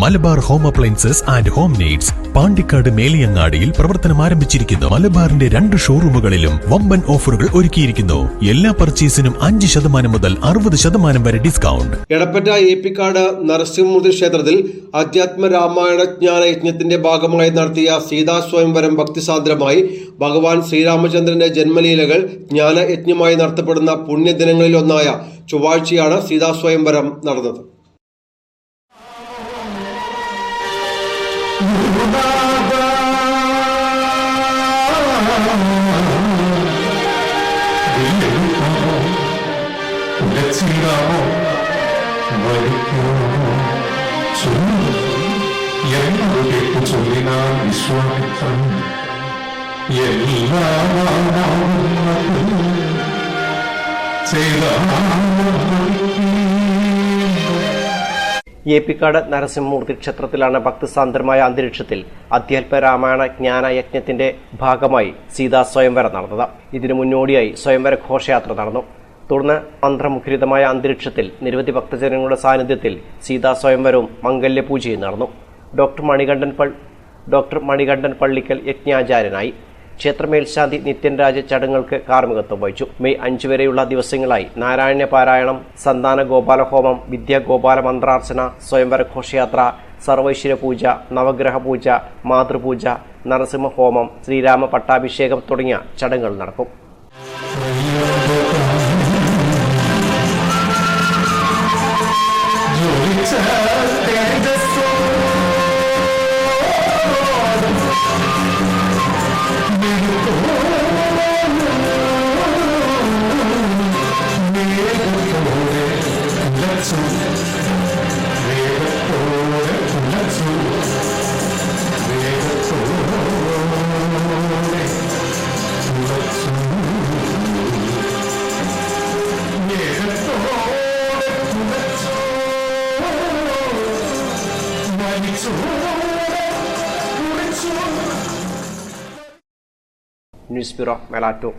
Malabar home appliances and home needs Pandikkad മേലിയങ്ങാടിയിൽ പ്രവർത്തനം ആരംഭിച്ചിരിക്കുന്നു. മലബാറിന്റെ 2 ഷോറൂമുകളിലും വമ്പൻ ഓഫറുകൾ ഒരുക്കിയിരിക്കുന്നു. എല്ലാ പർച്ചേസിനും 5% മുതൽ 60% വരെ ഡിസ്കൗണ്ട്. എടപ്പറ്റ ഏപ്പിക്കാട് നരസിംഹമൂർത്തി ക്ഷേത്രത്തിൽ അധ്യാത്മ രാമായണ ജ്ഞാന യജ്ഞത്തിന്റെ ഭാഗമായി നടത്തിയ സീതാ സ്വയംവരം ഭക്തിസാന്ദ്രമായി. ഭഗവാൻ ശ്രീരാമചന്ദ്രന്റെ ജന്മലീലകൾ ജ്ഞാനയജ്ഞമായി നടത്തപ്പെടുന്ന പുണ്യദിനങ്ങളിലൊന്നായ ചൊവ്വാഴ്ചയാണ് സീതാ സ്വയംവരം നടന്നത്. ഏപ്പിക്കാട് നരസിംഹമൂർത്തി ക്ഷേത്രത്തിലാണ് ഭക്തിസാന്ദ്രമായ അന്തരീക്ഷത്തിൽ അധ്യാത്മ രാമായണ ജ്ഞാന യജ്ഞത്തിന്റെ ഭാഗമായി സീതാ സ്വയംവരം നടന്നത്. ഇതിനു മുന്നോടിയായി സ്വയംവര ഘോഷയാത്ര നടന്നു. തുടർന്ന് മന്ത്രമുഖരിതമായ അന്തരീക്ഷത്തിൽ നിരവധി ഭക്തജനങ്ങളുടെ സാന്നിധ്യത്തിൽ സീതാ സ്വയംവരവും മംഗല്യപൂജയും നടന്നു. ഡോക്ടർ മണികണ്ഠൻ പള്ളിക്കൽ യജ്ഞാചാര്യനായി. ക്ഷേത്രമേൽശാന്തി നിത്യൻ രാജ ചടങ്ങുകൾക്ക് കാർമ്മികത്വം വഹിച്ചു. മെയ് 5 വരെയുള്ള ദിവസങ്ങളായി നാരായണ പാരായണം, സന്താന ഗോപാലഹോമം, വിദ്യാഗോപാല മന്ത്രാർച്ചന, സ്വയംവര ഘോഷയാത്ര, സർവൈശ്വര്യ പൂജ, നവഗ്രഹ പൂജ, മാതൃപൂജ, നരസിംഹഹോമം, ശ്രീരാമ പട്ടാഭിഷേകം തുടങ്ങിയ ചടങ്ങുകൾ നടക്കും. News bureau, Melattur.